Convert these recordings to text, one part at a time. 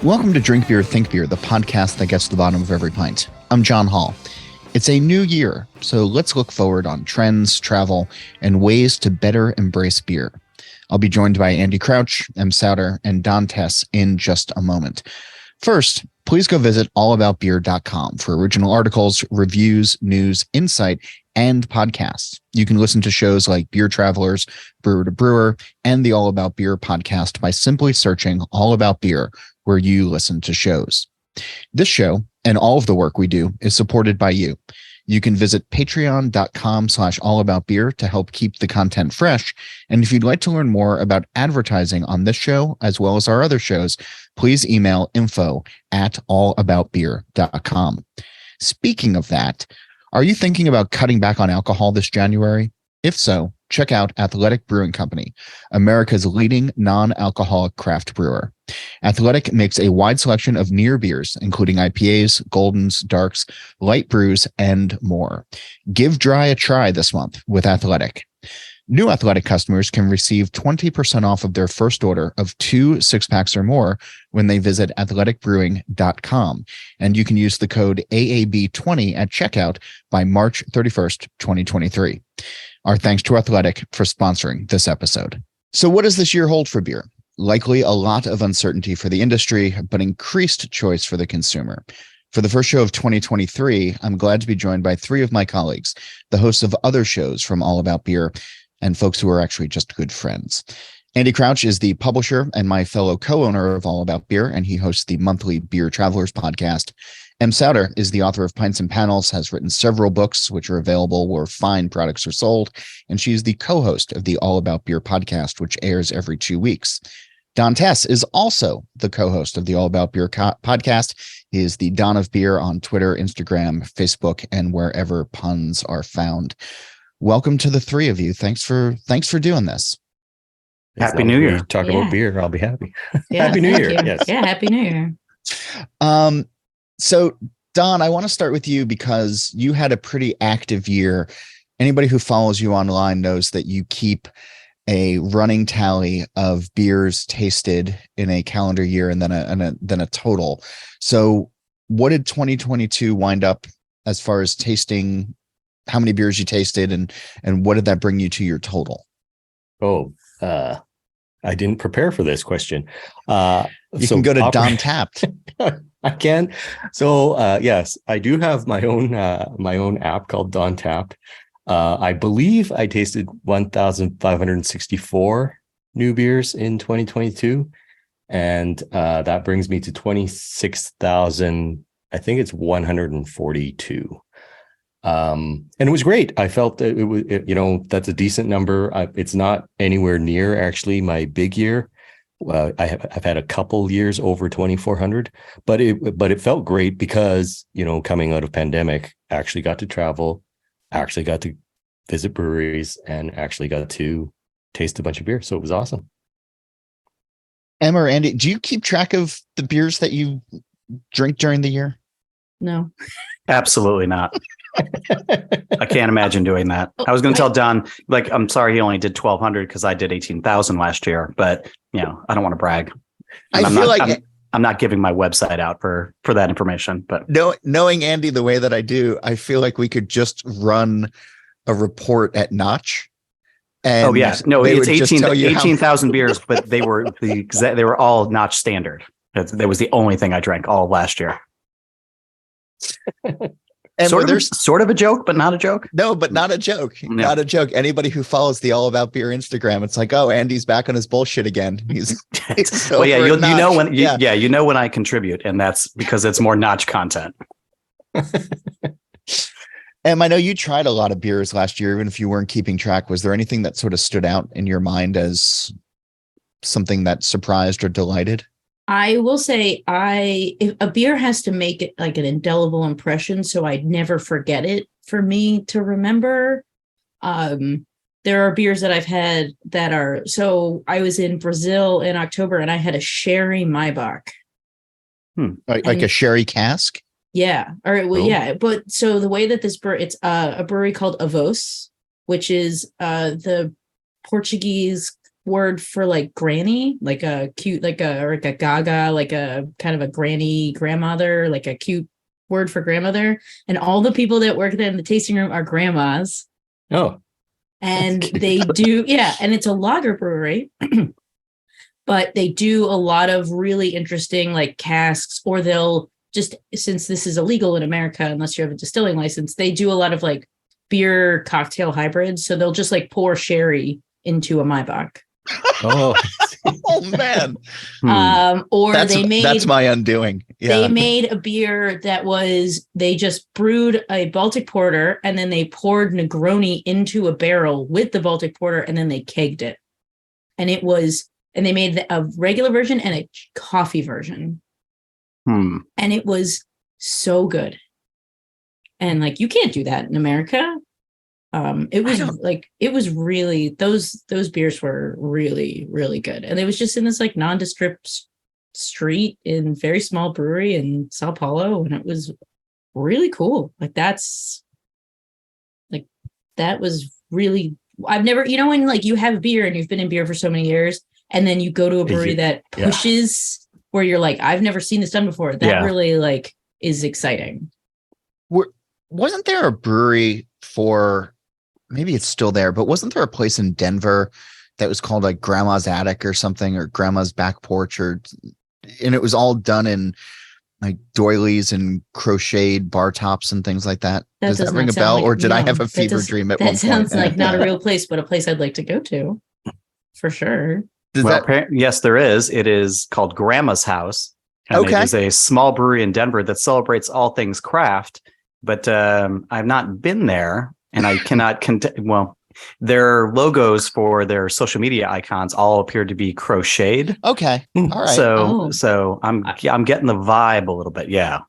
Welcome to Drink Beer, Think Beer, the podcast that gets to the bottom of every pint. I'm John Hall. It's a new year, so let's look forward on trends, travel, and ways to better embrace beer. I'll be joined by Andy Crouch, M. Sauter, and Don Tess in just a moment. First, please go visit allaboutbeer.com for original articles, reviews, news, insight, and podcasts. You can listen to shows like Beer Travelers, Brewer to Brewer, and the All About Beer podcast by simply searching All About Beer where you listen to shows. This show and all of the work we do is supported by you. You can visit patreon.com/allaboutbeer to help keep the content fresh. And if you'd like to learn more about advertising on this show, as well as our other shows, please email info@allaboutbeer.com. Speaking of that, are you thinking about cutting back on alcohol this January? If so, check out Athletic Brewing Company, America's leading non-alcoholic craft brewer. Athletic makes a wide selection of near beers, including IPAs, Goldens, Darks, light brews, and more. Give dry a try this month with Athletic. New Athletic customers can receive 20% off of their first order of 2 six-packs or more when they visit athleticbrewing.com. And you can use the code AAB20 at checkout by March 31st, 2023. Our thanks to Athletic for sponsoring this episode. So what does this year hold for beer? Likely a lot of uncertainty for the industry, but increased choice for the consumer. For the first show of 2023, I'm glad to be joined by 3 of my colleagues, the hosts of other shows from All About Beer, and folks who are actually just good friends. Andy Crouch is the publisher and my fellow co-owner of All About Beer, and he hosts the monthly Beer Travelers podcast. M. Sauter is the author of Pints and Panels, has written several books which are available where fine products are sold, and she's the co-host of the All About Beer podcast, which airs every 2 weeks. Don Tess is also the co-host of the All About Beer podcast. He is the Don of Beer on Twitter, Instagram, Facebook, and wherever puns are found. Welcome to the 3 of you. Thanks for doing this. Happy New Year. Talk about beer. I'll be happy. Yeah, Happy New Year. you. Yes. Yeah, Happy New Year. So Don, I want to start with you because you had a pretty active year. Anybody who follows you online knows that you keep a running tally of beers tasted in a calendar year and then a total. So what did 2022 wind up as far as tasting? How many beers you tasted and what did that bring you to your total? I didn't prepare for this question. You can go to Don Tapped. I can. So yes, I do have my own app called Don Tapped. I believe I tasted 1,564 new beers in 2022, and that brings me to 26,000. I think it's 142. And it was great. I felt that it was, that's a decent number. It's not anywhere near actually my big year. I've had a couple years over 2,400, but it felt great because, coming out of pandemic, actually got to travel, actually got to visit breweries, and actually got to taste a bunch of beer. So it was awesome. Emma or Andy, do you keep track of the beers that you drink during the year? No. Absolutely not. I can't imagine doing that. I was going to tell Don, I'm sorry he only did 1,200 because I did 18,000 last year, but I don't want to brag. I'm not giving my website out for that information. But knowing Andy the way that I do, I feel like we could just run a report at Notch. And it's 18,000 beers, but they were all Notch standard. That was the only thing I drank all last year. And sort of a joke, but not a joke. No, but not a joke. No. Not a joke. Anybody who follows the All About Beer Instagram, it's like, oh, Andy's back on his bullshit again. He's well, yeah, you know when I contribute, and that's because it's more Notch content. And I know you tried a lot of beers last year, even if you weren't keeping track. Was there anything that sort of stood out in your mind as something that surprised or delighted? I will say if a beer has to make it like an indelible impression, so I'd never forget it for me to remember. There are beers that I've had that are, so I was in Brazil in October and I had a sherry Maibach. Like a sherry cask? Yeah. Yeah. But so the way that this brew, it's a brewery called Avos, which is the Portuguese word for like granny, like a cute, like a gaga, like a kind of a granny grandmother, like a cute word for grandmother. And all the people that work there in the tasting room are grandmas. Oh, and they do, yeah. And it's a lager brewery, but they do a lot of really interesting like casks, or they'll just, since this is illegal in America, unless you have a distilling license, they do a lot of like beer cocktail hybrids. So they'll just like pour sherry into a Maibach. oh, Oh man. Or that's my undoing. Yeah. They made a beer that was, they just brewed a Baltic Porter and then they poured Negroni into a barrel with the Baltic Porter and then they kegged it. And it was, and they made a regular version and a coffee version. And it was so good. And like, you can't do that in America. It was like, it was really, those beers were really, really good. And it was just in this like nondescript street in very small brewery in Sao Paulo. And it was really cool. Like that was really, I've never, you know, when like you have beer and you've been in beer for so many years and then you go to a brewery that pushes where you're like, I've never seen this done before. That really like is exciting. Wasn't there a brewery for, maybe it's still there, but wasn't there a place in Denver that was called like Grandma's Attic or something, or Grandma's Back Porch, and it was all done in like doilies and crocheted bar tops and things like that? Does that ring a bell, or did I have a fever dream at one point? That sounds like not a real place, but a place I'd like to go to for sure. Yes, there is. It is called Grandma's House. And it is a small brewery in Denver that celebrates all things craft. But I've not been there, and I cannot. Their logos for their social media icons all appear to be crocheted. Okay, all right. So I'm getting the vibe a little bit. Yeah.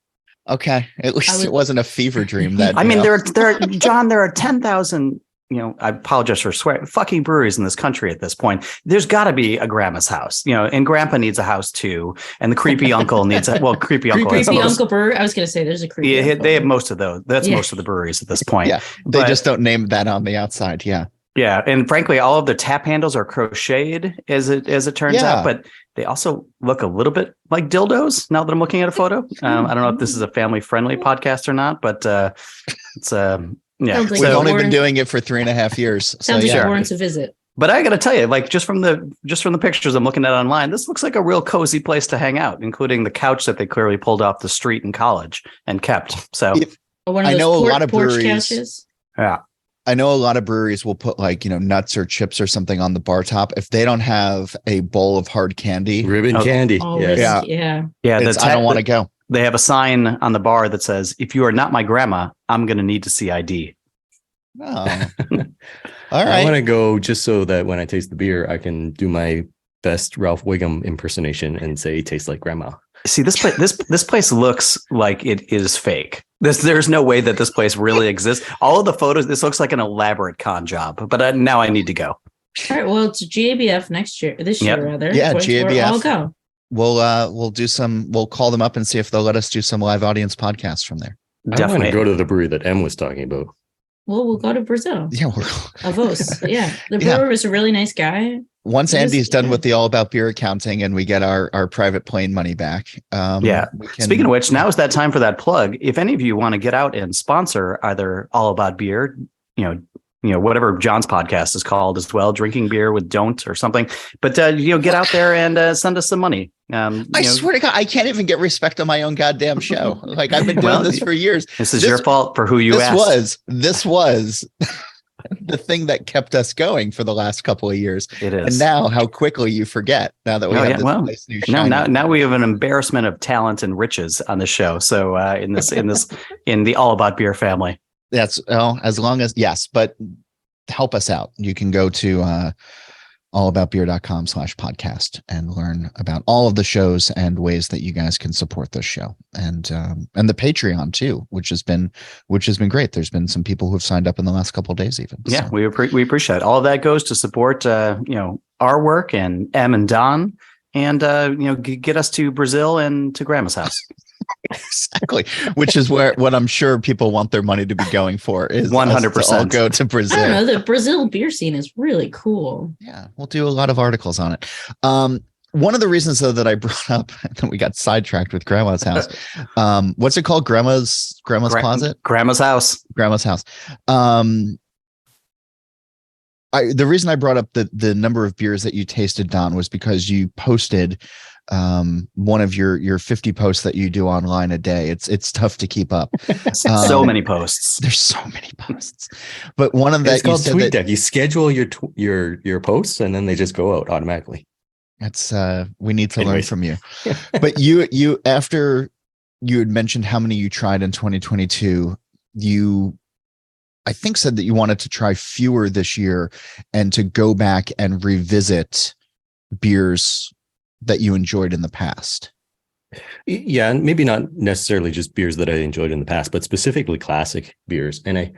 Okay. At least it wasn't a fever dream. That I mean, there are John. There are 10,000. You know, I apologize for swearing, fucking breweries in this country at this point. There's got to be a Grandma's House, you know, and Grandpa needs a house too. And the creepy uncle needs creepy uncle. Creepy uncle brewery. I was going to say there's a creepy uncle. They have most of those. That's most of the breweries at this point. Yeah. They just don't name that on the outside. Yeah. Yeah. And frankly, all of their tap handles are crocheted as it turns out, but they also look a little bit like dildos now that I'm looking at a photo. I don't know if this is a family friendly podcast or not, but it's yeah, like we've only been doing it for 3.5 years. Sounds like it warrants a visit. But I got to tell you, like just from the pictures I'm looking at online, this looks like a real cozy place to hang out, including the couch that they clearly pulled off the street in college and kept. So I know a lot of breweries. Couches. Yeah, I know a lot of breweries will put like, you know, nuts or chips or something on the bar top if they don't have a bowl of hard candy, ribbon candy. Yeah. I don't want to go. They have a sign on the bar that says, "If you are not my grandma, I'm going to need to see ID." Oh, all right. I want to go just so that when I taste the beer, I can do my best Ralph Wiggum impersonation and say it tastes like grandma. See, this place looks like it is fake. There's no way that this place really exists. All of the photos, this looks like an elaborate con job. But now I need to go. All right. Well, it's GABF this year rather. Yeah, GABF. I'll go. We'll call them up and see if they'll let us do some live audience podcasts from there. Definitely. I want to go to the brewery that Em was talking about. Well, we'll go to Brazil. Yeah, Avos. Yeah, the brewer was a really nice guy. Once Andy's done with the All About Beer accounting and we get our private plane money back. Speaking of which, now is that time for that plug. If any of you want to get out and sponsor either All About Beer, you know, whatever John's podcast is called as well, Drinking Beer with Don't or something. But, get out there and send us some money. I swear to God, I can't even get respect on my own goddamn show. Like I've been doing this for years. This is your fault for who you asked. This was the thing that kept us going for the last couple of years. It is. And now how quickly you forget now that we have this nice new show. Now we have an embarrassment of talent and riches on the show. So in the All About Beer family. That's as long as but help us out. You can go to allaboutbeer.com/podcast and learn about all of the shows and ways that you guys can support this show, and the Patreon too, which has been great. There's been some people who have signed up in the last couple of days even. Yeah, so. we appreciate it. All of that goes to support our work and Em and Don, and get us to Brazil and to Grandma's house. Exactly. Which is what I'm sure people want their money to be going for is 100%. All go to Brazil. I don't know. The Brazil beer scene is really cool. Yeah, we'll do a lot of articles on it. One of the reasons though that I brought up that we got sidetracked with Grandma's house. What's it called? Grandma's closet? Grandma's house. Grandma's house. The reason I brought up the number of beers that you tasted, Don, was because you posted one of your 50 posts that you do online a day. It's tough to keep up. So many posts. There's so many posts. But one of that, it's called TweetDeck. You schedule your posts and then they just go out automatically. That's we need to learn from you. But you after you had mentioned how many you tried in 2022, you I think said that you wanted to try fewer this year and to go back and revisit beers that you enjoyed in the past. Yeah, and maybe not necessarily just beers that I enjoyed in the past, but specifically classic beers. And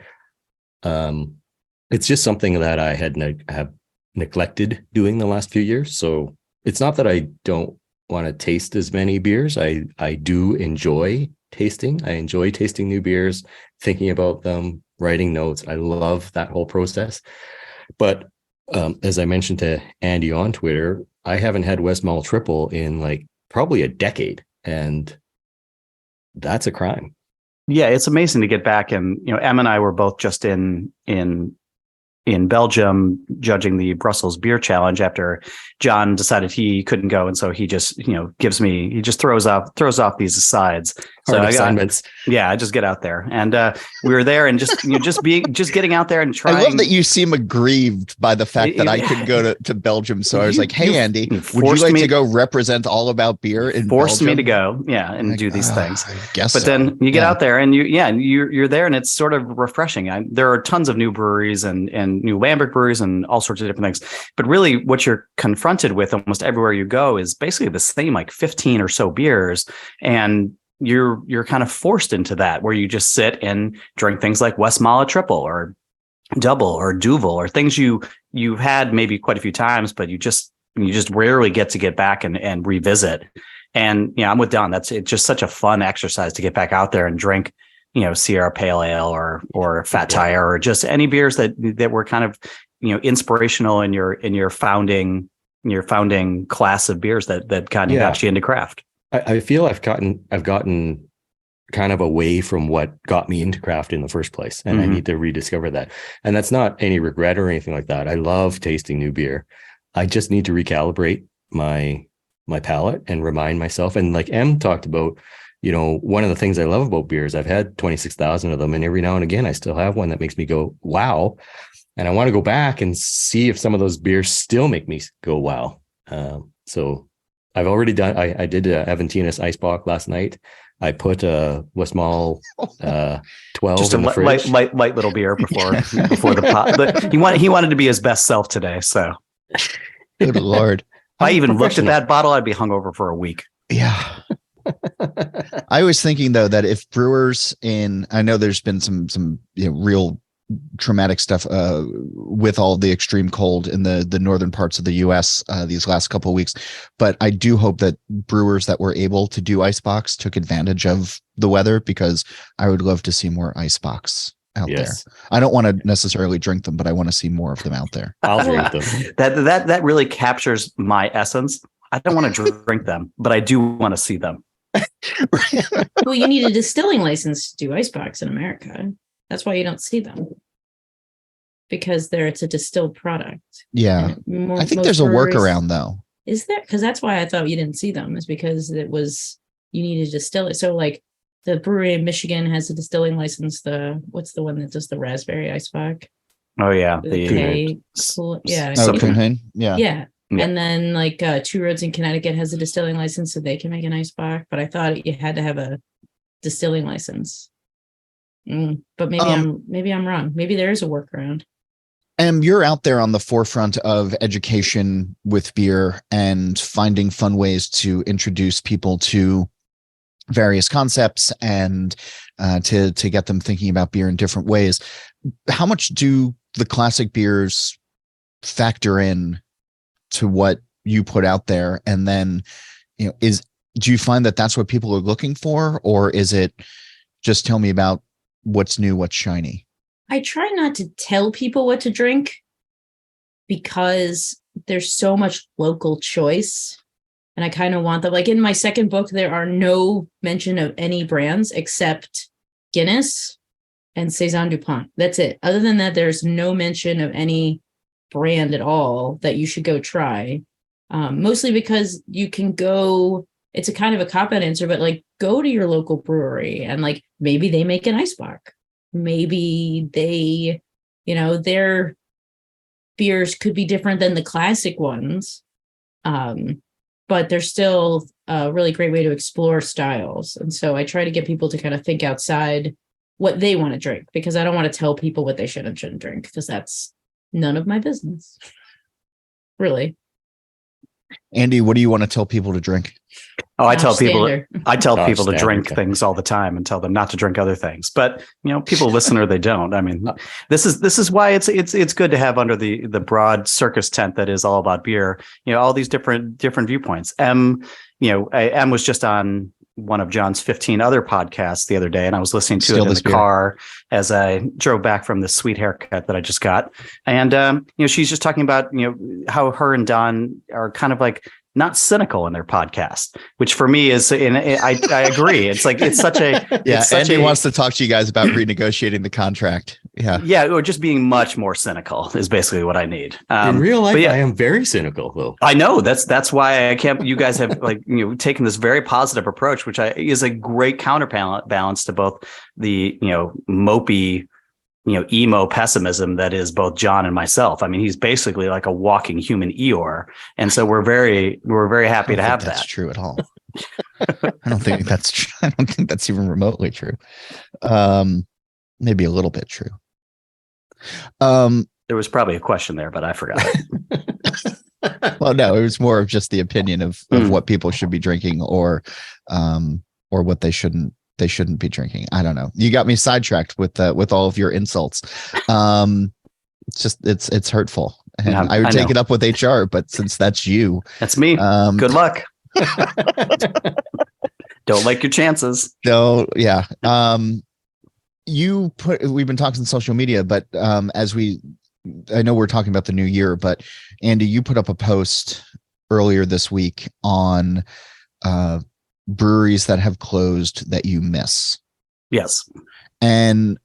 it's just something that I have neglected doing the last few years. So it's not that I don't want to taste as many beers. I do enjoy tasting. I enjoy tasting new beers, thinking about them, writing notes. I love that whole process. But as I mentioned to Andy on Twitter, I haven't had Westmalle Triple in like probably a decade, and that's a crime. Yeah, it's amazing to get back. And Em and I were both just in Belgium judging the Brussels Beer Challenge after John decided he couldn't go, and so he just he just throws off these asides. So assignments. I just get out there, and we were there, and just getting out there and trying. I love that you seem aggrieved by the fact that I could go to Belgium. So I was like, "Hey, Andy, would you like to go represent All About Beer in forced Belgium?" me to go, and do these things. I guess, but then you get out there, and you're there, and it's sort of refreshing. There are tons of new breweries and new Lambic breweries and all sorts of different things. But really, what you're confronted with almost everywhere you go is basically the same, like 15 or so beers, and you're kind of forced into that where you just sit and drink things like Westmalle Triple or Double or Duvel or things you've had maybe quite a few times, but you just rarely get back and revisit. And I'm with Don. It's just such a fun exercise to get back out there and drink, Sierra Pale Ale or Fat Tire or just any beers that were kind of inspirational in your founding class of beers that kind of got you into craft. I feel I've gotten kind of away from what got me into craft in the first place, and I need to rediscover that. And that's not any regret or anything like that. I love tasting new beer. I just need to recalibrate my palate and remind myself. And like Em talked about, one of the things I love about beers, I've had 26,000 of them, and every now and again I still have one that makes me go wow, and I want to go back and see if some of those beers still make me go wow. So I've already done. I did Aventina's eisbock last night. I put a Westmalle 12 just in the fridge. light little beer before the pot. But he wanted to be his best self today. So, good Lord! If I even looked at that bottle, I'd be hungover for a week. Yeah. I was thinking though that if brewers I know there's been some real traumatic stuff with all the extreme cold in the northern parts of the US these last couple of weeks, but I do hope that brewers that were able to do icebox took advantage of the weather, because I would love to see more icebox out there. I don't want to necessarily drink them, but I want to see more of them out there. I'll drink them. That really captures my essence. I don't want to drink them, but I do want to see them. Well, you need a distilling license to do icebox in America. That's why you don't see them, because it's a distilled product. Yeah. I think there's a workaround though. Is there? Because that's why I thought you didn't see them, is because you needed to distill it. So like the brewery in Michigan has a distilling license. What's the one that does the raspberry icebox? Oh yeah. Yeah. Kuhnhain. Yeah. Yeah. And then like Two Roads in Connecticut has a distilling license, so they can make an icebox. But I thought you had to have a distilling license. But maybe I'm wrong. Maybe there is a workaround. And you're out there on the forefront of education with beer and finding fun ways to introduce people to various concepts and to get them thinking about beer in different ways. How much do the classic beers factor in to what you put out there? And then, do you find that that's what people are looking for, or is it just tell me about what's new, what's shiny? I try not to tell people what to drink because there's so much local choice. And I kind of want that. Like in my second book, there are no mention of any brands except Guinness and Saison DuPont. That's it. Other than that, there's no mention of any brand at all that you should go try. Mostly because you can go, it's a kind of a cop-out answer, but like go to your local brewery and like maybe they make an eisbock. Maybe they, their beers could be different than the classic ones. But they're still a really great way to explore styles. And so I try to get people to kind of think outside what they want to drink, because I don't want to tell people what they should and shouldn't drink, because that's none of my business. Really. Andy, what do you want to tell people to drink? Oh, I tell people to drink okay. things all the time and tell them not to drink other things. But people listen or they don't. I mean, this is why it's good to have under the broad circus tent that is all about beer. All these different viewpoints. M was just on one of John's 15 other podcasts the other day, and I was listening to it in the car as I drove back from this sweet haircut that I just got. And she's just talking about how her and Don are kind of like not cynical in their podcast, which for me is, and I agree. It's like, it's such a, Andy wants to talk to you guys about renegotiating the contract. Yeah. Or just being much more cynical is basically what I need. In real life, I am very cynical though. I know that's why I can't, you guys have taken this very positive approach, which is a great counterbalance to both the, mopey, emo pessimism that is both John and myself. I mean, he's basically like a walking human Eeyore. And so we're very happy to have that. That's true at all. I don't think that's true. I don't think that's even remotely true. Maybe a little bit true. There was probably a question there, but I forgot it. Well, no, it was more of just the opinion of what people should be drinking or what they shouldn't be drinking. I don't know. You got me sidetracked with all of your insults. It's hurtful. And I would take it up with HR, but since that's you, that's me. Good luck. Don't like your chances. No. Yeah. We've been talking social media, but I know we're talking about the new year, but Andy, you put up a post earlier this week on, breweries that have closed that you miss. Yes. And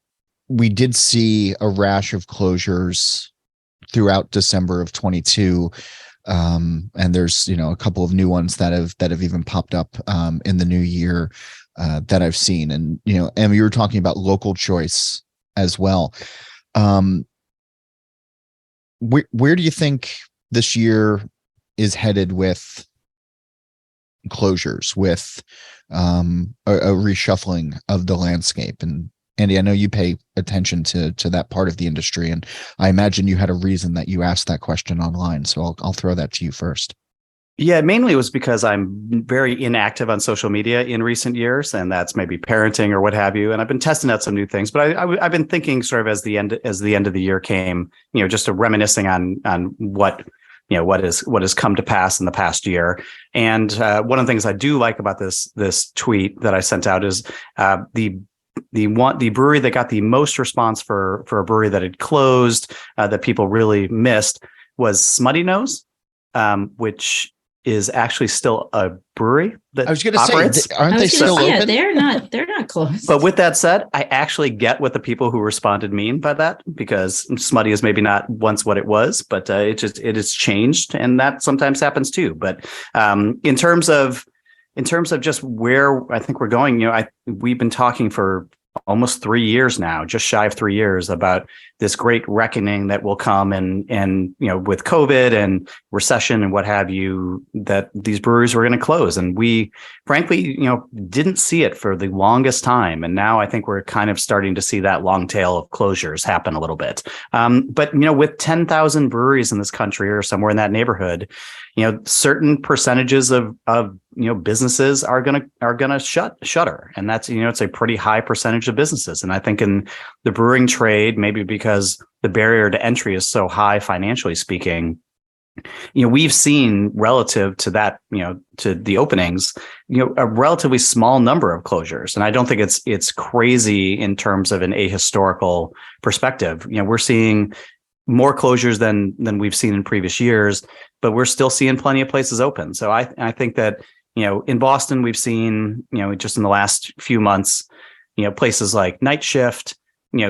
we did see a rash of closures throughout December of 22. And there's, a couple of new ones that have even popped up in the new year that I've seen. And, Em, you were talking about local choice as well. Where do you think this year is headed with closures, with a reshuffling of the landscape? And Andy, I know you pay attention to that part of the industry, and I imagine you had a reason that you asked that question online. So I'll throw that to you first. Yeah, mainly it was because I'm very inactive on social media in recent years, and that's maybe parenting or what have you. And I've been testing out some new things, but I've been thinking sort of as the end of the year came, just reminiscing on what has come to pass in the past year. And one of the things I do like about this tweet that I sent out is the brewery that got the most response for a brewery that had closed, that people really missed, was Smutty Nose, which is actually still a brewery that I was going to say, aren't they still open? Yeah, they're not closed. But with that said, I actually get what the people who responded mean by that, because Smutty is maybe not once what it was, but it has changed, and that sometimes happens too. But in terms of just where I think we're going, we've been talking for almost 3 years now, just shy of 3 years, about this great reckoning that will come and with COVID and recession and what have you, that these breweries were going to close. And we frankly, didn't see it for the longest time. And now I think we're kind of starting to see that long tail of closures happen a little bit. But with 10,000 breweries in this country or somewhere in that neighborhood, certain percentages of businesses are gonna shutter, and that's it's a pretty high percentage of businesses. And I think in the brewing trade, maybe because the barrier to entry is so high financially speaking, we've seen relative to that, to the openings, a relatively small number of closures. And I don't think it's crazy in terms of an ahistorical perspective. We're seeing more closures than we've seen in previous years, but we're still seeing plenty of places open. So I think that, in Boston, we've seen, just in the last few months, places like Night Shift,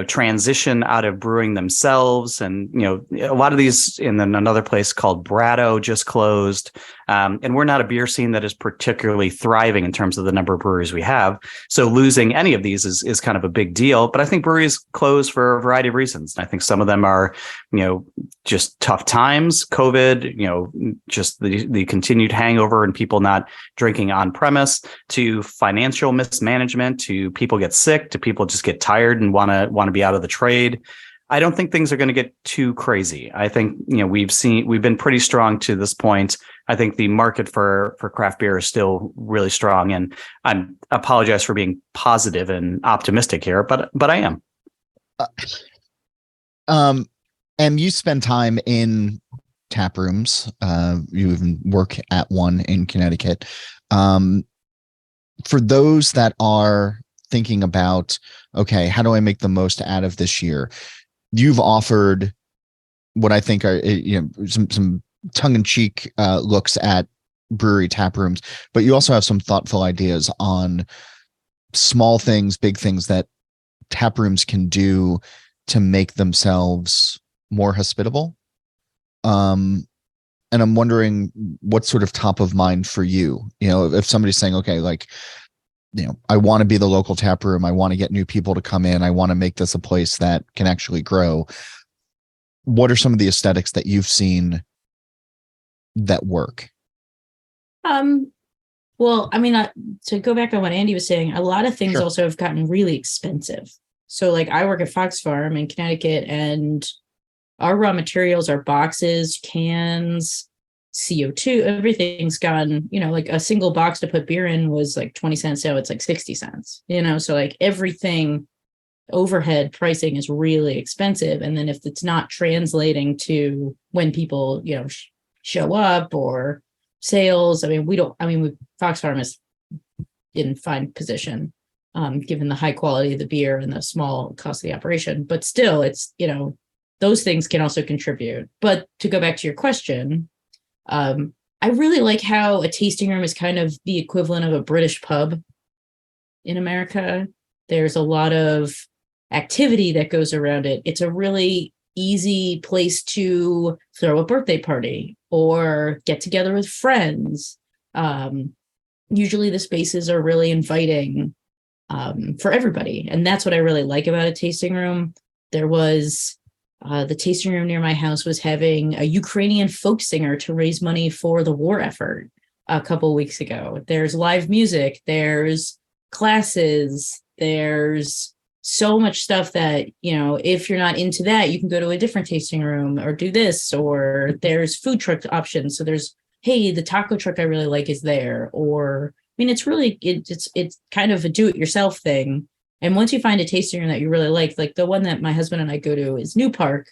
transition out of brewing themselves. And, a lot of these, and then another place called Brado just closed. And we're not a beer scene that is particularly thriving in terms of the number of breweries we have. So losing any of these is kind of a big deal. But I think breweries close for a variety of reasons. And I think some of them are, just tough times, COVID, just the continued hangover and people not drinking on premise, to financial mismanagement, to people get sick, to people just get tired and want to be out of the trade. I don't think things are going to get too crazy. I think, we've been pretty strong to this point. I think the market for craft beer is still really strong, and I apologize for being positive and optimistic here, but I am. And you spend time in tap rooms. You even work at one in Connecticut. For those that are thinking about, okay, how do I make the most out of this year? You've offered what I think are, some tongue-in-cheek looks at brewery tap rooms, but you also have some thoughtful ideas on small things, big things that tap rooms can do to make themselves more hospitable. And I'm wondering what's sort of top of mind for you. If somebody's saying, okay, like, I want to be the local tap room, I want to get new people to come in, I want to make this a place that can actually grow. What are some of the aesthetics that you've seen that work? Well, I mean, to go back on what Andy was saying, a lot of things also have gotten really expensive. So like I work at Fox Farm in Connecticut, and our raw materials, our boxes, cans, CO2, everything's gone, like a single box to put beer in was like 20 cents. Now it's like 60 cents, so like everything, overhead pricing is really expensive. And then if it's not translating to when people, show up or sales, Fox Farm is in fine position, given the high quality of the beer and the small cost of the operation, but still it's, those things can also contribute. But to go back to your question, I really like how a tasting room is kind of the equivalent of a British pub in America. There's a lot of activity that goes around it. It's a really easy place to throw a birthday party or get together with friends. Usually the spaces are really inviting for everybody. And that's what I really like about a tasting room. There was the tasting room near my house was having a Ukrainian folk singer to raise money for the war effort a couple weeks ago. There's live music, there's classes, there's so much stuff that, if you're not into that, you can go to a different tasting room or do this, or there's food truck options. So there's, hey, the taco truck I really like is there. Or, it's really, it's kind of a do-it-yourself thing. And once you find a tasting room that you really like the one that my husband and I go to is New Park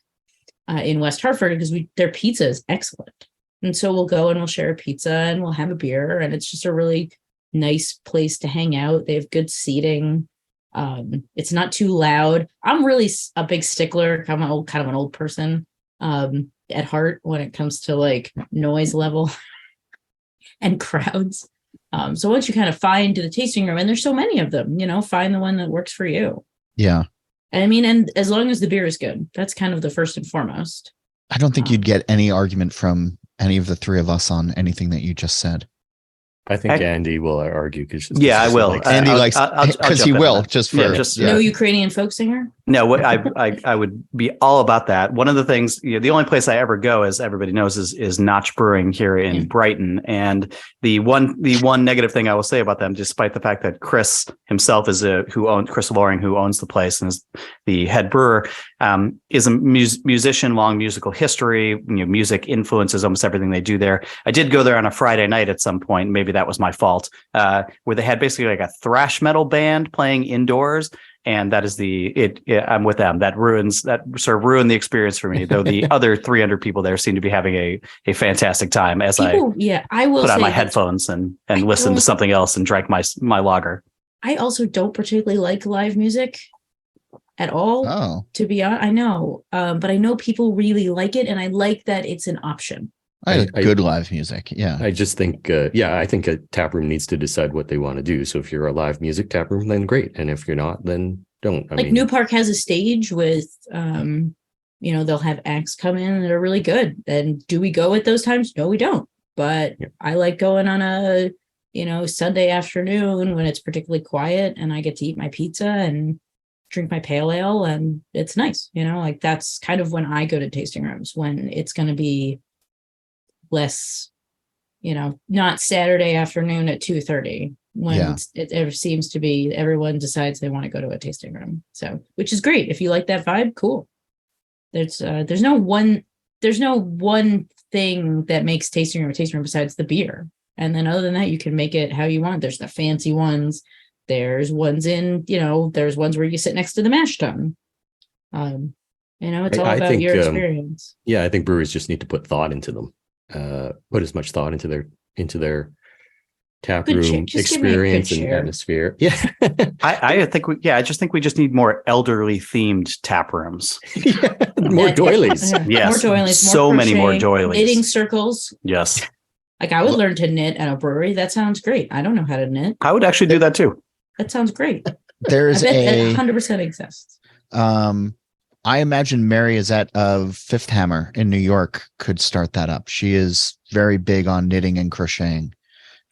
in West Hartford, because their pizza is excellent. And so we'll go and we'll share a pizza and we'll have a beer, and it's just a really nice place to hang out. They have good seating. It's not too loud. I'm really a big stickler. I'm kind of an old person at heart when it comes to like noise level and crowds. So once you kind of find the tasting room, and there's so many of them, find the one that works for you. Yeah. And as long as the beer is good, that's kind of the first and foremost. I don't think you'd get any argument from any of the three of us on anything that you just said. I think Andy will argue. I will. Andy likes, because he will, just for no Ukrainian folk singer. No, I would be all about that. One of the things, the only place I ever go, as everybody knows, is Notch Brewing here in Brighton. And the one negative thing I will say about them, despite the fact that Chris himself is Chris Loring, who owns the place and is the head brewer, is a musician, long musical history. Music influences almost everything they do there. I did go there on a Friday night at some point. Maybe that was my fault. Where they had basically like a thrash metal band playing indoors. And that is I'm with them. That sort of ruined the experience for me. Though the other 300 people there seem to be having a fantastic time as I will put on my headphones and listen to something else and drank my lager. I also don't particularly like live music at all. Oh, to be honest, I know, but I know people really like it, and I like that it's an option. I like good live music. Yeah, I just think, I think a tap room needs to decide what they want to do. So if you're a live music tap room, then great, and if you're not, then don't. I mean, New Park has a stage with, they'll have acts come in that are really good. And do we go at those times? No, we don't. But I like going on a Sunday afternoon when it's particularly quiet and I get to eat my pizza and drink my pale ale, and it's nice. That's kind of when I go to tasting rooms, when it's going to be less, not Saturday afternoon at 2:30 when it seems to be everyone decides they want to go to a tasting room. So, which is great. If you like that vibe, cool. There's no one thing that makes tasting room a tasting room besides the beer. And then other than that, you can make it how you want. There's the fancy ones. There's ones there's ones where you sit next to the mash tun. It's all about your experience. I think breweries just need to put thought into them. Put as much thought into their tap room experience and atmosphere. Yeah. I just think we just need more elderly themed tap rooms. More doilies. Yes. More doilies. So many more doilies. Knitting circles. Yes. I would learn to knit at a brewery. That sounds great. I don't know how to knit. I would actually do that too. That sounds great. There's I bet 100% exists. I imagine Mary Izette of Fifth Hammer in New York could start that up. She is very big on knitting and crocheting.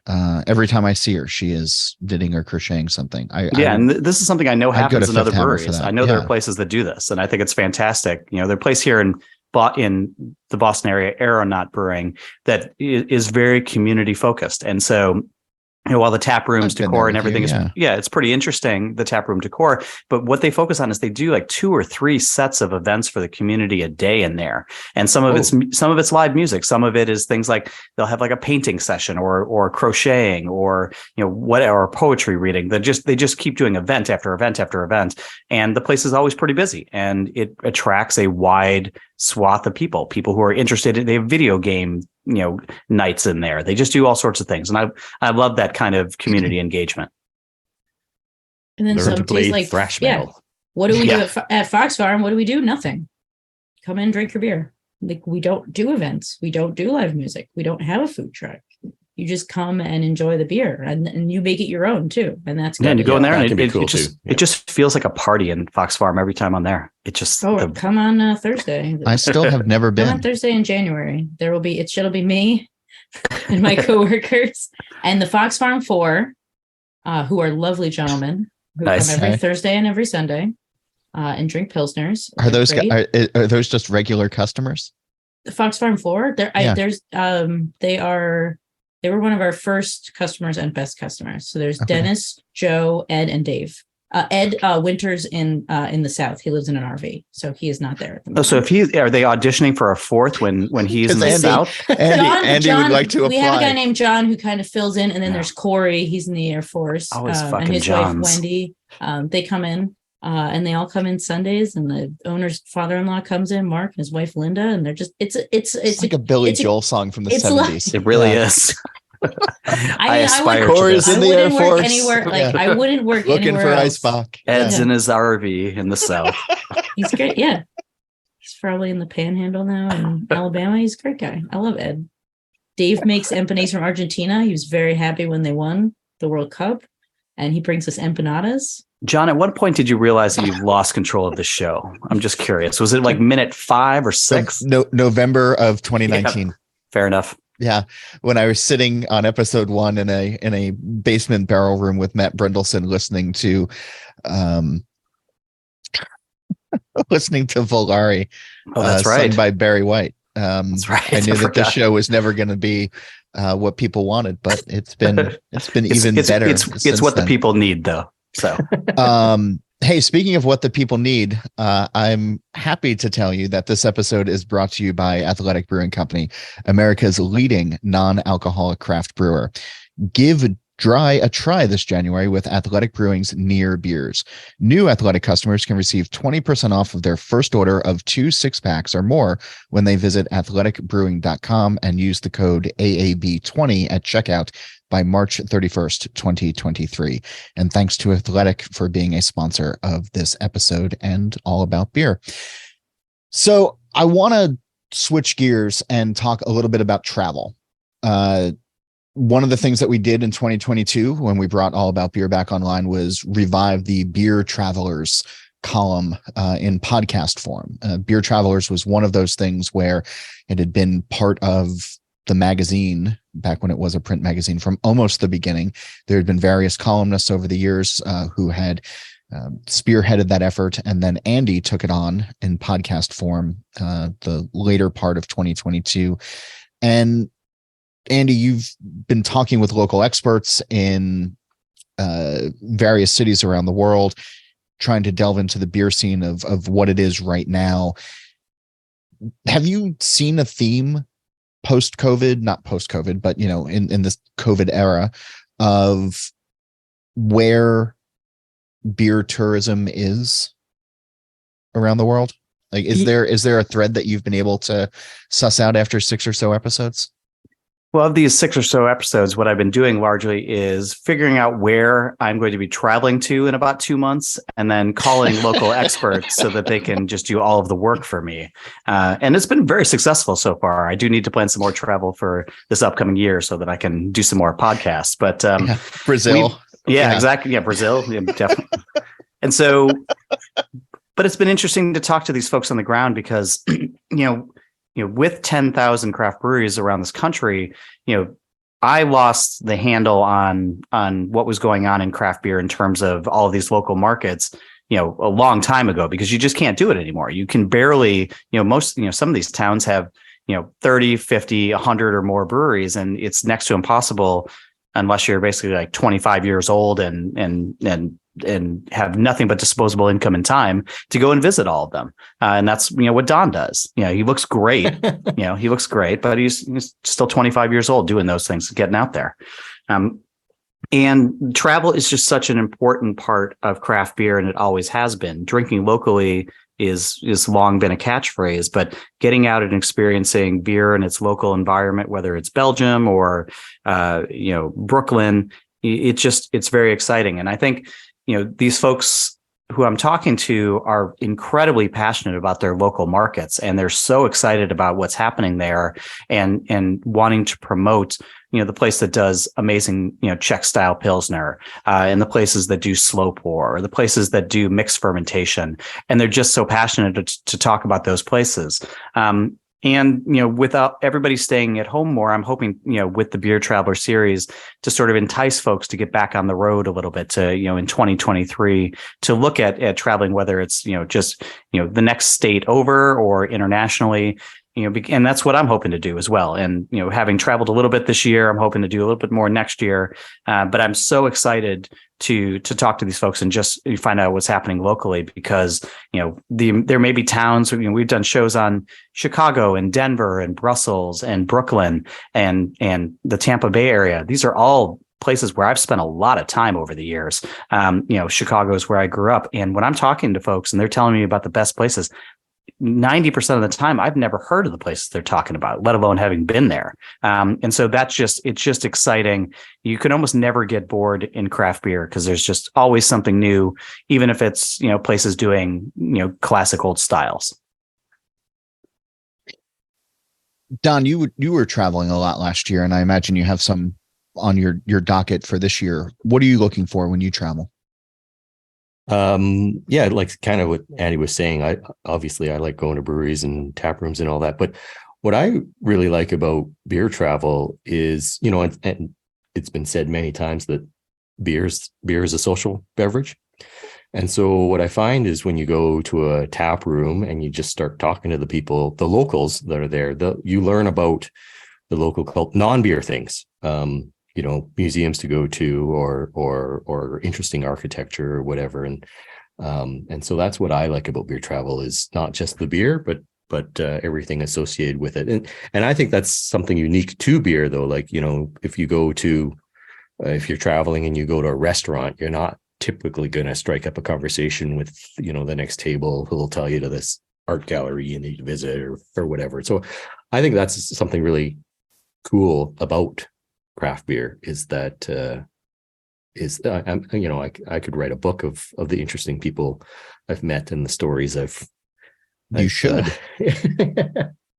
Every time I see her, she is knitting or crocheting something. And this is something I know happens in other breweries. I know there are places that do this, and I think it's fantastic. There's a place here in the Boston area, Aeronaut Brewing, that is very community focused, and so. While the tap room's decor and everything it's pretty interesting, the tap room decor. But what they focus on is they do like 2 or 3 sets of events for the community a day in there. And some of it's live music. Some of it is things like they'll have like a painting session or crocheting or or poetry reading. They just keep doing event after event after event. And the place is always pretty busy, and it attracts a wide swath of people who are interested in. They have video game nights in there. They just do all sorts of things, and I love that kind of community engagement. And then some days like thrash metal. What do we do at Fox Farm? What do we do? Nothing. Come in, drink your beer. Like, we don't do events. We don't do live music. We don't have a food truck. You just come and enjoy the beer, and you make it your own too. And that's good. And you go in there, and it just feels like a party in Fox Farm every time I'm there. It just come on Thursday. I still have never been. Come on Thursday in January. It'll be me and my coworkers and the Fox Farm 4, who are lovely gentlemen who come every Thursday and every Sunday and drink pilsners. Are those just regular customers? The Fox Farm 4, they were one of our first customers and best customers. So there's Dennis, Joe, Ed, and Dave. Ed Winters in the South. He lives in an RV, so he is not there at the moment. So are they auditioning for a 4th when he's in the South? Andy would like to apply. We have a guy named John who kind of fills in, and then there's Corey. He's in the Air Force. Always and his wife Wendy. They come in, and they all come in Sundays. And the owner's father-in-law comes in, Mark, and his wife Linda, and they're just it's like a Billy Joel song from the 70s. It really is. I aspire to this. In the Air Force. I wouldn't work looking anywhere for else. eisbock. Ed's in his RV in the South. He's great. Yeah, he's probably in the Panhandle now in Alabama. He's a great guy. I love Ed. Dave makes empanadas from Argentina. He was very happy when they won the World Cup, and he brings us empanadas. John, at what point did you realize that you've lost control of the show? I'm just curious. Was it like minute 5 or 6? November of 2019. Yeah, fair enough. Yeah, when I was sitting on episode 1 in a basement barrel room with Matt Brendelson, listening to Volare, that's right, sung by Barry White. That's right. I knew that the show was never going to be what people wanted, but it's been even better. It's what the people need, though. So, hey, speaking of what the people need, I'm happy to tell you that this episode is brought to you by Athletic Brewing Company, America's leading non-alcoholic craft brewer. Give try this January with Athletic Brewing's Near Beers. New Athletic customers can receive 20% off of their first order of 2 6-packs or more when they visit athleticbrewing.com and use the code AAB20 at checkout by March 31st, 2023. And thanks to Athletic for being a sponsor of this episode and All About Beer. So I want to switch gears and talk a little bit about travel. One of the things that we did in 2022 when we brought All About Beer back online was revive the Beer Travelers column in podcast form. Beer Travelers was one of those things where it had been part of the magazine back when it was a print magazine from almost the beginning. There had been various columnists over the years who had spearheaded that effort, and then Andy took it on in podcast form the later part of 2022. And Andy, you've been talking with local experts in various cities around the world, trying to delve into the beer scene of what it is right now. Have you seen a theme post-COVID, not post-COVID, but in this COVID era of where beer tourism is around the world? Like, is there a thread that you've been able to suss out after 6 or so episodes? Well, of these 6 or so episodes, what I've been doing largely is figuring out where I'm going to be traveling to in about 2 months, and then calling local experts so that they can just do all of the work for me. And it's been very successful so far. I do need to plan some more travel for this upcoming year so that I can do some more podcasts. But Brazil. Exactly. Yeah, Brazil. Yeah, definitely. And so, but it's been interesting to talk to these folks on the ground because, with 10,000 craft breweries around this country, I lost the handle on what was going on in craft beer in terms of all of these local markets, a long time ago, because you just can't do it anymore. You can barely, some of these towns have, 30, 50, 100 or more breweries, and it's next to impossible unless you're basically like 25 years old and have nothing but disposable income and time to go and visit all of them. And that's, what Don does. He looks great. He looks great, but he's still 25 years old doing those things, getting out there. And travel is just such an important part of craft beer, and it always has been. Drinking locally is long been a catchphrase, but getting out and experiencing beer in its local environment, whether it's Belgium or Brooklyn, it's very exciting. And I think these folks who I'm talking to are incredibly passionate about their local markets, and they're so excited about what's happening there and wanting to promote the place that does amazing, Czech style Pilsner, and the places that do slow pour, or the places that do mixed fermentation. And they're just so passionate to talk about those places. And, without everybody staying at home more, I'm hoping, with the Beer Traveler series to sort of entice folks to get back on the road a little bit to, in 2023, to look at traveling, whether it's, just, the next state over or internationally. And that's what I'm hoping to do as well. And, having traveled a little bit this year, I'm hoping to do a little bit more next year. But I'm so excited to talk to these folks and just find out what's happening locally, because, there may be towns, we've done shows on Chicago and Denver and Brussels and Brooklyn and the Tampa Bay area. These are all places where I've spent a lot of time over the years. Chicago is where I grew up. And when I'm talking to folks and they're telling me about the best places, 90% of the time, I've never heard of the places they're talking about, let alone having been there. And so it's just exciting. You can almost never get bored in craft beer because there's just always something new, even if it's, places doing, classic old styles. Don, you were traveling a lot last year, and I imagine you have some on your docket for this year. What are you looking for when you travel? Like kind of what Andy was saying. I like going to breweries and tap rooms and all that. But what I really like about beer travel is, and it's been said many times that beer is a social beverage. And so what I find is when you go to a tap room and you just start talking to the people, the locals that are there, you learn about the local non-beer things. Museums to go to or interesting architecture or whatever. And so that's what I like about beer travel, is not just the beer, but everything associated with it. And I think that's something unique to beer though. Like, if you go to if you're traveling and you go to a restaurant, you're not typically going to strike up a conversation with, the next table who will tell you to this art gallery you need to visit or whatever. So I think that's something really cool about craft beer is that I could write a book of the interesting people I've met and the stories you should.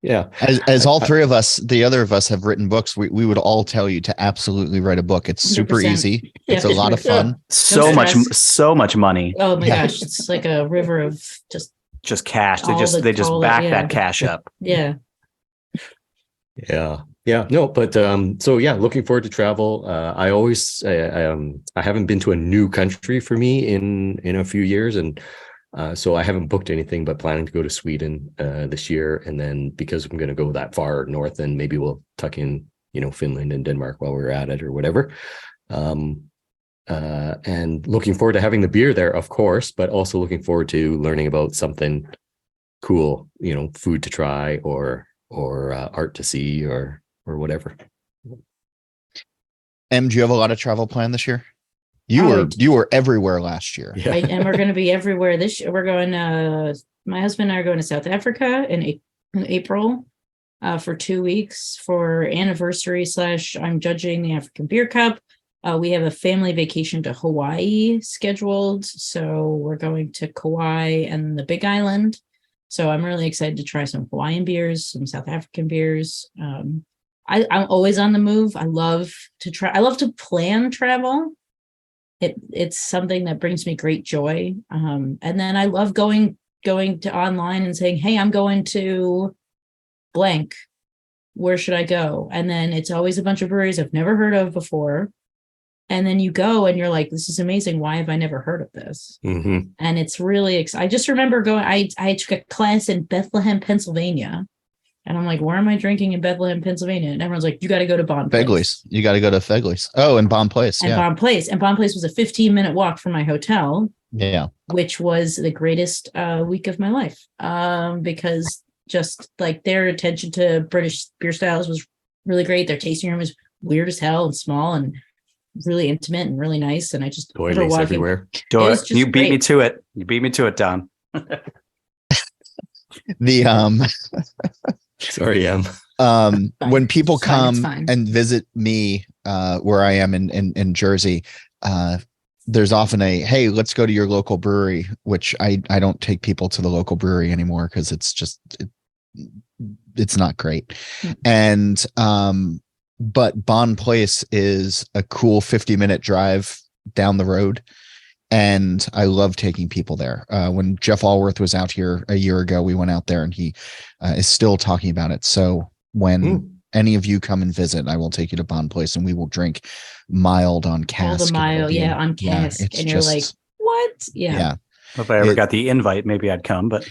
Yeah. As all three of us, the other of us have written books, we would all tell you to absolutely write a book. It's super 100%. easy. It's a lot of fun. So much money. Oh my gosh, it's like a river of just cash. They just back that cash up. Yeah. Yeah. No, but so yeah, looking forward to travel. I always I haven't been to a new country for me in a few years, and so I haven't booked anything, but planning to go to Sweden this year. And then because I'm going to go that far north, then maybe we'll tuck in, Finland and Denmark while we're at it or whatever. And looking forward to having the beer there, of course, but also looking forward to learning about something cool, food to try or art to see or whatever. Em, do you have a lot of travel planned this year? You were everywhere last year. Yeah. Right, and we're going to be everywhere this year. We're going. My husband and I are going to South Africa in April for 2 weeks for anniversary / I'm judging the African Beer Cup. We have a family vacation to Hawaii scheduled, so we're going to Kauai and the Big Island. So I'm really excited to try some Hawaiian beers, some South African beers. I'm always on the move. I love to plan travel. It's something that brings me great joy. And then I love going to online and saying, hey, I'm going to blank. Where should I go? And then it's always a bunch of breweries I've never heard of before. And then you go and you're like, this is amazing. Why have I never heard of this? Mm-hmm. And it's really exciting. I just remember going, I took a class in Bethlehem, Pennsylvania. And I'm like, where am I drinking in Bethlehem, Pennsylvania? And everyone's like, you got to go to Bond Place. Fegley's. You got to go to Fegley's. Oh, and Bond Place. And Bond Place. And Bond Place was a 15-minute walk from my hotel. Yeah. Which was the greatest week of my life. Because just like their attention to British beer styles was really great. Their tasting room was weird as hell and small and really intimate and really nice. And I just toilets everywhere. You beat me to it. You beat me to it, Don. Sorry, Em. When people come and visit me where I am in Jersey, there's often hey, let's go to your local brewery, which I don't take people to the local brewery anymore because it's not great. Mm-hmm. And but Bond Place is a cool 50-minute drive down the road. And I love taking people there. When Jeff Allworth was out here a year ago, we went out there and he is still talking about it. So when any of you come and visit, I will take you to Bond Place and we will drink mild on cask. On cask. And you're like, what? Yeah. If I ever got the invite, maybe I'd come, but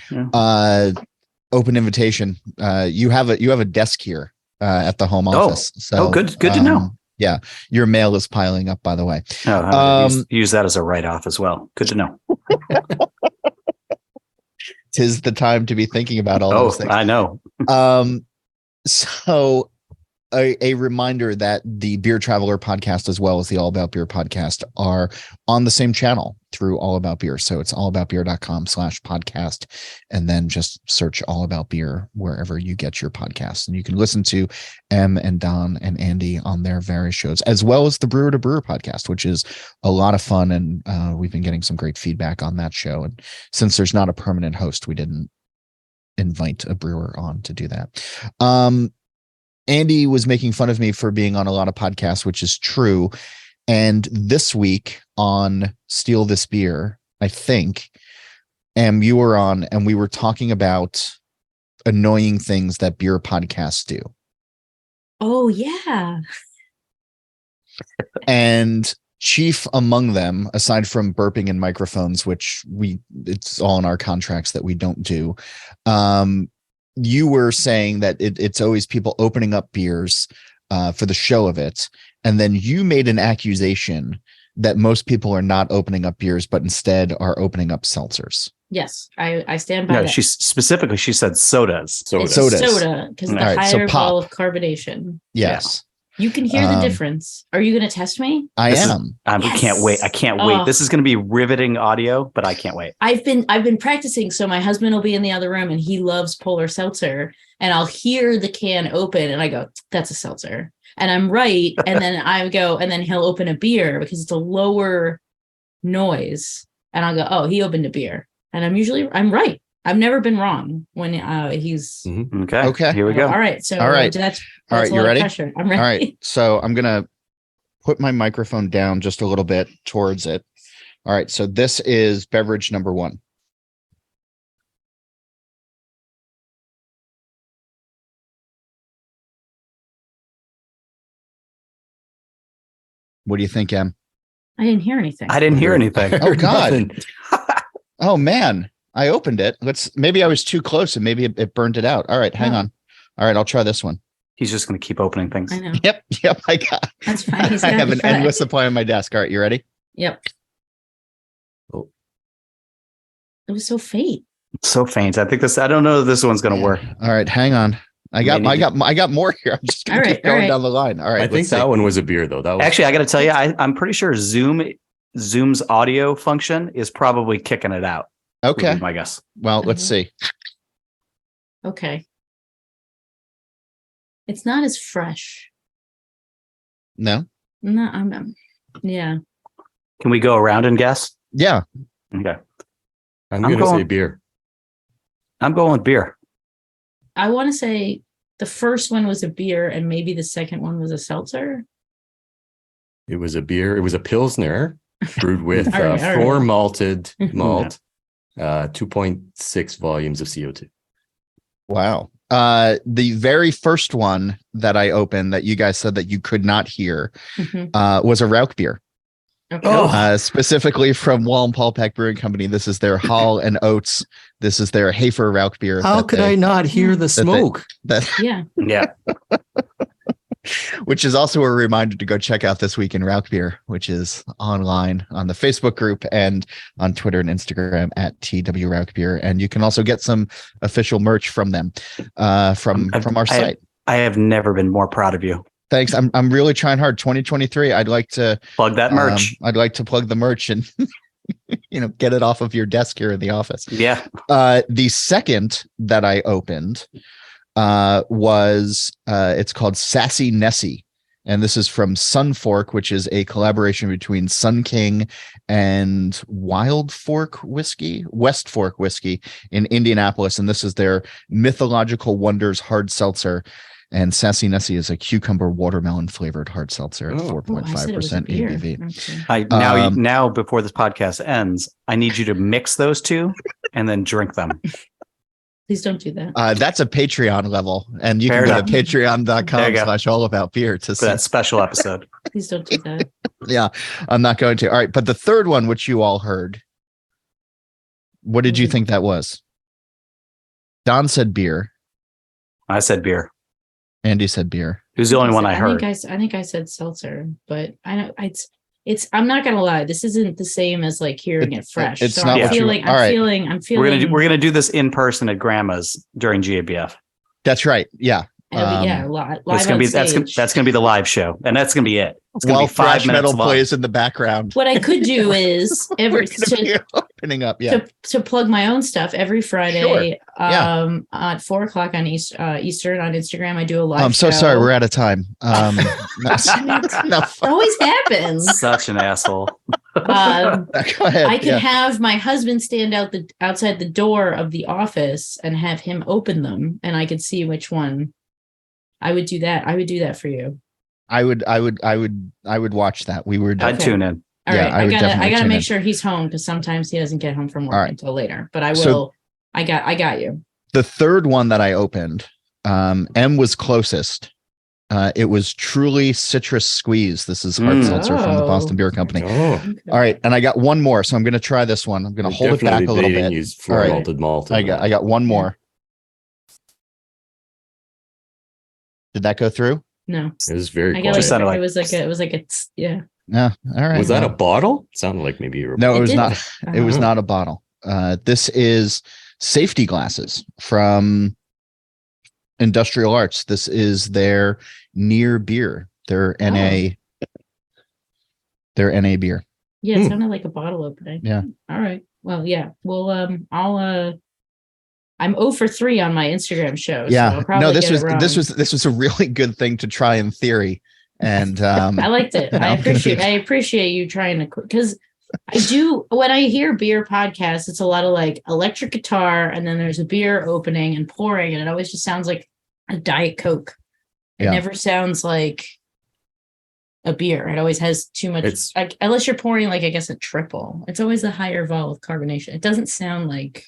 open invitation. You have a desk here at the home office. So good to know. Yeah, your mail is piling up, by the way. Use that as a write-off as well. Good to know. 'Tis the time to be thinking about all those things. I know. So a reminder that the Beer Traveler podcast, as well as the All About Beer podcast, are on the same channel through All About Beer. So it's allaboutbeer.com/podcast. And then just search All About Beer wherever you get your podcasts. And you can listen to Em and Don and Andy on their various shows, as well as the Brewer to Brewer podcast, which is a lot of fun. And we've been getting some great feedback on that show. And since there's not a permanent host, we didn't invite a brewer on to do that. Andy was making fun of me for being on a lot of podcasts, which is true. And this week on Steal This Beer, I think, you were on, and we were talking about annoying things that beer podcasts do. Oh, yeah. And chief among them, aside from burping in microphones, which it's all in our contracts that we don't do. You were saying that it's always people opening up beers for the show of it. And then you made an accusation that most people are not opening up beers, but instead are opening up seltzers. Yes, I stand by that. She said sodas. Soda, because the higher level of carbonation. Yes. You can hear the difference. Are you going to test me? I am. I can't wait. I can't wait. This is going to be riveting audio, but I can't wait. I've been practicing. So my husband will be in the other room and he loves Polar Seltzer, and I'll hear the can open and I go, that's a seltzer. And I'm right. And then I go, and then he'll open a beer because it's a lower noise. And I'll go, oh, he opened a beer. And I'm right. I've never been wrong when he's okay. Here we go. All right. So that's all right. You ready? Pressure. I'm ready. All right. So I'm gonna put my microphone down just a little bit towards it. All right. So this is beverage number 1. What do you think, Em? I didn't hear anything. I didn't hear anything. Oh God. Oh man. I opened it. Maybe I was too close and maybe it burned it out. All right, hang on. All right, I'll try this one. He's just going to keep opening things. I know. Yep. I got. That's fine. I have an endless supply on my desk. All right, you ready? Yep. Oh. It was so faint. So faint. I don't know if this one's going to work. All right, hang on. I got more here. I'm just going to keep going down the line. All right. I think that one was a beer though. Actually, I got to tell you, I'm pretty sure Zoom's audio function is probably kicking it out. Okay. My guess. Well, let's see. Okay. It's not as fresh. No. Yeah. Can we go around and guess? Yeah. Okay. I'm going to say beer. I'm going with beer. I want to say the first one was a beer and maybe the second one was a seltzer. It was a beer. It was a Pilsner brewed with All four right. malted malt, 2.6 volumes of CO2. Wow. The very first one that I opened that you guys said that you could not hear was a Rauk beer. Okay. Specifically from Wallenpaupack Brewing Company. This is their Hall and Oats. This is their Hafer Rauk beer. How could I not hear the smoke? Yeah. Which is also a reminder to go check out This Week in Rauk Beer, which is online on the Facebook group and on Twitter and Instagram at TW Rauk Beer. And you can also get some official merch from them from our site. I have never been more proud of you. Thanks. I'm really trying hard. 2023. I'd like to plug that merch. I'd like to plug the merch and get it off of your desk here in the office. Yeah. The second that I opened was it's called Sassy Nessie, and this is from Sun Fork, which is a collaboration between Sun King and West Fork Whiskey in Indianapolis, and this is their Mythological Wonders hard seltzer. And Sassy Nessie is a cucumber watermelon flavored hard seltzer at 4.5% ABV. Okay. Now, before this podcast ends, I need you to mix those two and then drink them. Please don't do that. That's a Patreon level, and you can go to patreon.com/allaboutbeer to see that special episode. Please don't do that. Yeah, I'm not going to. All right, but the third one, which you all heard, what did you think that was? Don said beer. I said beer. Andy said beer. Who's the only one I heard? I think I said seltzer, but I know it's. I'm not gonna lie. This isn't the same as like hearing it fresh. It's so not. I'm feeling. We're gonna do this in person at Grandma's during GABF. That's right. Yeah. A lot. That's gonna be the live show, and that's gonna be it. It's gonna be 5 minutes metal plays in the background. What I could do is opening up, to plug my own stuff every Friday at 4:00 on Eastern on Instagram. I do a live. I'm so sorry, we're out of time. It always happens. Such an asshole. Go ahead. I could have my husband stand outside the door of the office and have him open them, and I could see which one. I would do that. I would do that for you. I would watch that. I'd tune in. All right. I gotta make sure he's home because sometimes he doesn't get home from work until later. But I will. So, I got you. The third one that I opened, M was closest. It was Truly Citrus Squeeze. This is hard seltzer from the Boston Beer Company. Okay. All right, and I got one more, so I'm going to try this one. I'm going to hold it back a little bit. Use malted malt. I got one more. Did that go through? No, it was very. It was like it's yeah. Yeah. All right. Was that a bottle? It sounded like maybe you were. No, it was not. It was not a bottle. This is safety glasses from Industrial Arts. This is their near beer. They're NA. They're NA beer. Yeah, it sounded like a bottle opening. Yeah. All right. Well, yeah. Well, I'm 0 for 3 on my Instagram show. Yeah. So I'll probably No, this get was a really good thing to try in theory. And I liked it. I appreciate you trying to, because I do, when I hear beer podcasts, it's a lot of like electric guitar, and then there's a beer opening and pouring, and it always just sounds like a Diet Coke. It never sounds like a beer. It always has too much, unless you're pouring like, I guess, a triple. It's always a higher vol of carbonation. It doesn't sound like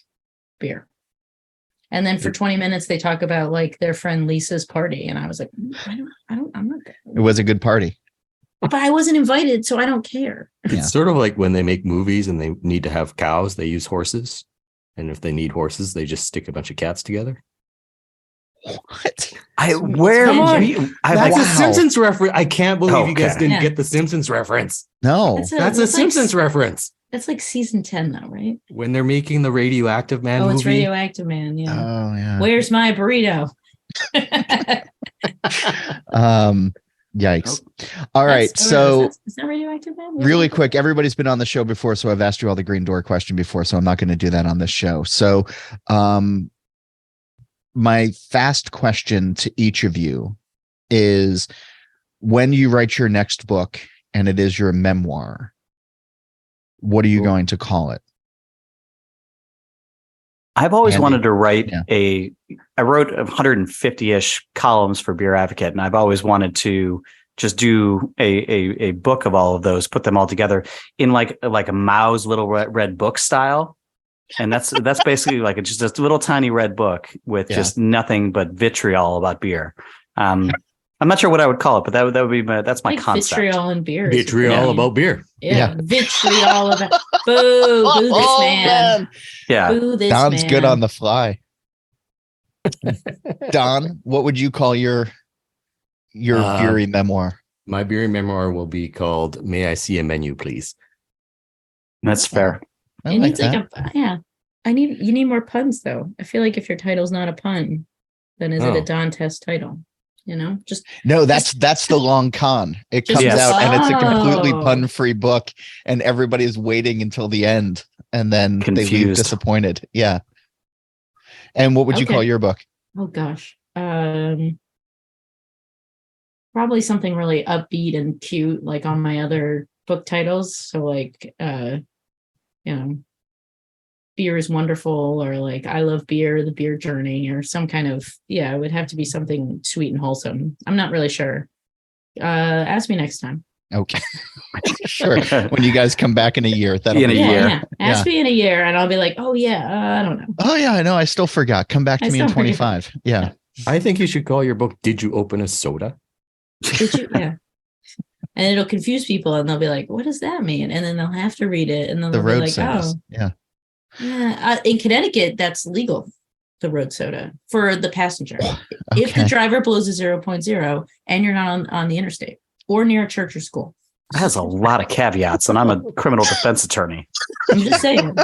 beer. And then for 20 minutes, they talk about like their friend Lisa's party. And I was like, I'm not good. It was a good party. But I wasn't invited, so I don't care. It's sort of like when they make movies and they need to have cows, they use horses. And if they need horses, they just stick a bunch of cats together. What? That's a Simpsons reference. I can't believe you guys didn't get the Simpsons reference. No. That's a Simpsons reference. That's like season 10 though, right? When they're making the Radioactive Man movie. It's Radioactive Man, yeah. Oh, yeah. Where's my burrito? Yikes. All right. So is that Radioactive Man? Really quick, everybody's been on the show before, so I've asked you all the green door question before, so I'm not going to do that on this show. So my fast question to each of you is, when you write your next book and it is your memoir, what are you going to call it? I've always wanted to write I wrote 150-ish columns for Beer Advocate, and I've always wanted to just do a book of all of those, put them all together in like a Mao's little red book style. And that's basically like it's just a little tiny red book with just nothing but vitriol about beer. I'm not sure what I would call it, but that would be that's my concept. Vitriol and beer. Vitriol about beer. Yeah. Vitriol about boo this man. Yeah. Boo this Don's man. good on the fly. Don, what would you call your beery memoir? My beery memoir will be called "May I See a Menu, Please." That's fair. You need more puns though. I feel like if your title's not a pun, then is it a Don Test title? You know, that's the long con. It comes out and it's a completely pun-free book, and everybody's waiting until the end, and then they leave disappointed. Yeah. And what would you call your book? Oh gosh, probably something really upbeat and cute, like on my other book titles. So like, Beer is Wonderful, or like I Love Beer, The Beer Journey, or some kind of, it would have to be something sweet and wholesome. I'm not really sure. Ask me next time. Okay. Sure. When you guys come back in a year. Ask me in a year and I'll be like, oh yeah, I don't know. Oh yeah, I know. I still forgot. Come back to me in 25. Yeah. I think you should call your book "Did You Open a Soda?" Did you? Yeah. And it'll confuse people and they'll be like, what does that mean? And then they'll have to read it and then they'll be like, sodas. Yeah. In Connecticut, that's legal, the road soda for the passenger. Okay. If the driver blows a 0.0 and you're not on the interstate or near a church or school. That has a lot of caveats, and I'm a criminal defense attorney. I'm just saying.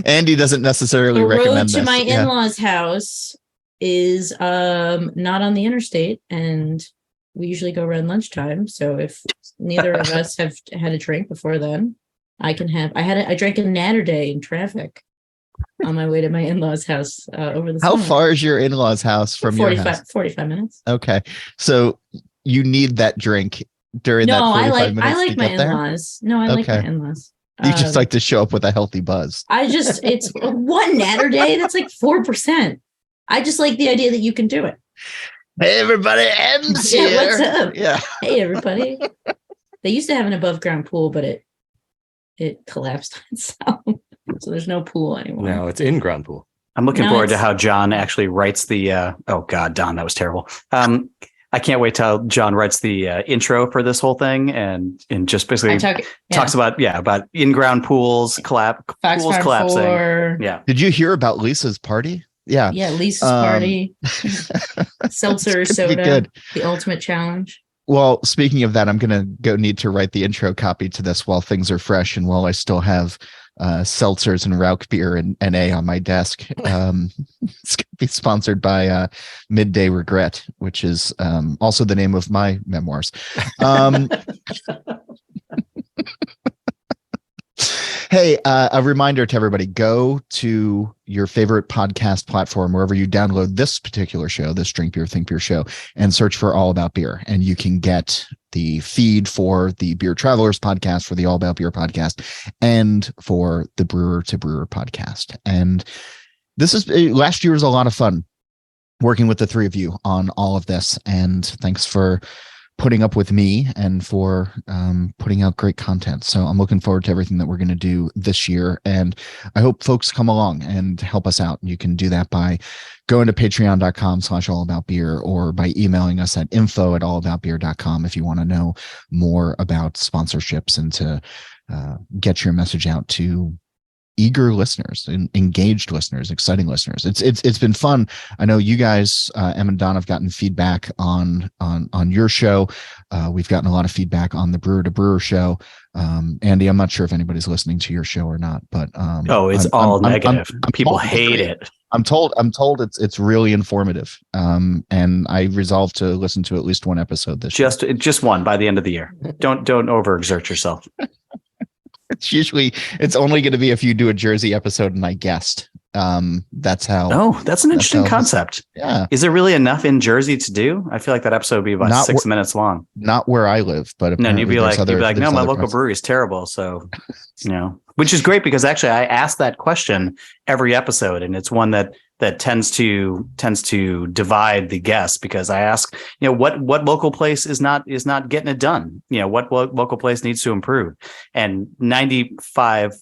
Andy doesn't necessarily recommend this. The road to my in-laws' house is not on the interstate, and we usually go around lunchtime. So if neither of us have had a drink before then, I drank a natter day in traffic on my way to my in-laws' house over the summer. How far is your in-laws' house from your house? 45 minutes. Okay. So you need that drink during that 45 minutes. I like my in-laws. No, I like my in-laws. You just like to show up with a healthy buzz. It's one natter day. That's like 4%. I just like the idea that you can do it. Hey, everybody. M's here. What's up? Yeah. Hey, everybody. They used to have an above ground pool, but it collapsed on itself. So there's no pool anymore. No, it's in-ground pool. I'm looking forward to how John actually writes the oh God, Don, that was terrible. I can't wait till John writes the intro for this whole thing and just basically talks about in-ground pools, pools collapsing. 4. Yeah. Did you hear about Lisa's party? Yeah. Yeah, Lisa's party. Seltzer soda. The ultimate challenge. Well, speaking of that, I'm going to need to write the intro copy to this while things are fresh and while I still have seltzers and Rauk beer and NA on my desk. It's going to be sponsored by Midday Regret, which is also the name of my memoirs. Hey, a reminder to everybody, go to your favorite podcast platform, wherever you download this particular show, this Drink Beer, Think Beer show, and search for All About Beer. And you can get the feed for the Beer Travelers podcast, for the All About Beer podcast, and for the Brewer to Brewer podcast. And this is, last year was a lot of fun working with the three of you on all of this. And thanks for putting up with me and for putting out great content. So I'm looking forward to everything that we're going to do this year. And I hope folks come along and help us out. You can do that by going to patreon.com/allaboutbeer or by emailing us at info@allaboutbeer.com if you want to know more about sponsorships and to get your message out to eager listeners and engaged listeners, exciting listeners. It's been fun. I know you guys, Em and Don, have gotten feedback on your show. We've gotten a lot of feedback on the Brewer to Brewer show. Andy, I'm not sure if anybody's listening to your show or not, but it's all negative. People hate it. I'm told it's really informative. And I resolved to listen to at least one episode this year. Just one by the end of the year. Don't overexert yourself. It's only going to be if you do a Jersey episode and I guessed. That's how. Oh, that's an interesting concept. Yeah. Is there really enough in Jersey to do? I feel like that episode would be about 6 minutes long. Not where I live, but no, you'd be like, no, my local brewery is terrible. So, which is great because actually I ask that question every episode, and it's one that tends to divide the guests because I ask, what local place is not getting it done? What local place needs to improve? And 95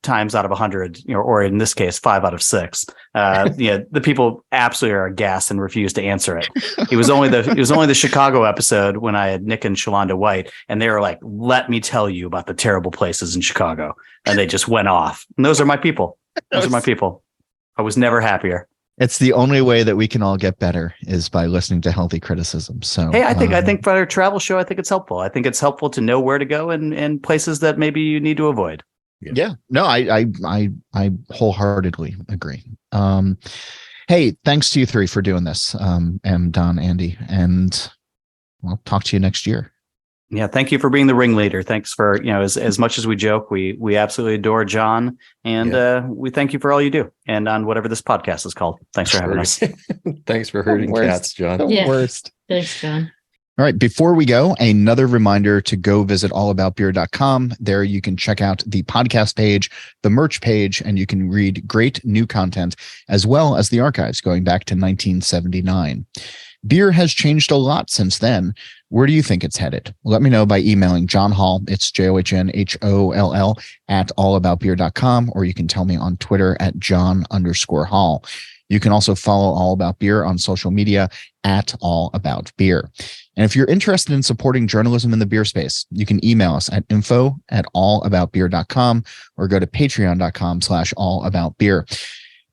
times out of 100, or in this case, 5 out of 6, the people absolutely are aghast and refuse to answer it. It was only the Chicago episode when I had Nick and Shalonda White, and they were like, "Let me tell you about the terrible places in Chicago," and they just went off. And those are my people. I was never happier. It's the only way that we can all get better is by listening to healthy criticism. So, hey, I think for our travel show, I think it's helpful. I think it's helpful to know where to go and places that maybe you need to avoid. Yeah. No, I wholeheartedly agree. Hey, thanks to you three for doing this. And Don, Andy, and I'll talk to you next year. Yeah, thank you for being the ringleader. Thanks for, as much as we joke, we absolutely adore John, and we thank you for all you do, and on whatever this podcast is called. Thanks for having us. Thanks for herding cats, John. The worst. Thanks, John. All right. Before we go, another reminder to go visit allaboutbeer.com. There you can check out the podcast page, the merch page, and you can read great new content as well as the archives going back to 1979. Beer has changed a lot since then. Where do you think it's headed? Let me know by emailing John Hall. It's JOHNHOLL at allaboutbeer.com, or you can tell me on Twitter at John_Hall. You can also follow All About Beer on social media at All About Beer. And if you're interested in supporting journalism in the beer space, you can email us at info@allaboutbeer.com or go to patreon.com/allaboutbeer.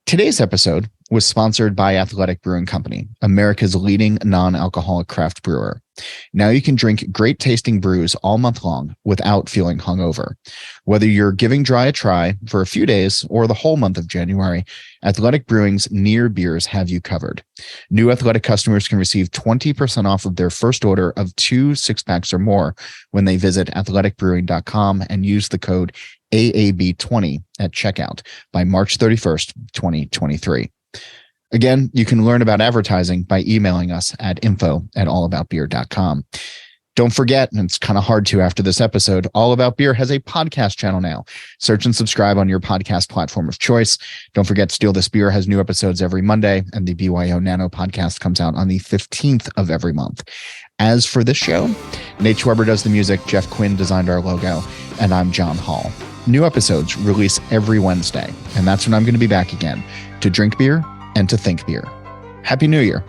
Today's episode was sponsored by Athletic Brewing Company, America's leading non-alcoholic craft brewer. Now you can drink great tasting brews all month long without feeling hungover. Whether you're giving dry a try for a few days or the whole month of January, Athletic Brewing's near beers have you covered. New Athletic customers can receive 20% off of their first order of 2 6-packs or more when they visit athleticbrewing.com and use the code AAB20 at checkout by March 31st, 2023. Again, you can learn about advertising by emailing us at info@allaboutbeer.com. Don't forget, and it's kind of hard to after this episode, All About Beer has a podcast channel now. Search and subscribe on your podcast platform of choice. Don't forget, Steal This Beer has new episodes every Monday, and the BYO Nano podcast comes out on the 15th of every month. As for this show, Nate Schweber does the music, Jeff Quinn designed our logo, and I'm John Hall. New episodes release every Wednesday, and that's when I'm going to be back again to drink beer and to think beer. Happy New Year.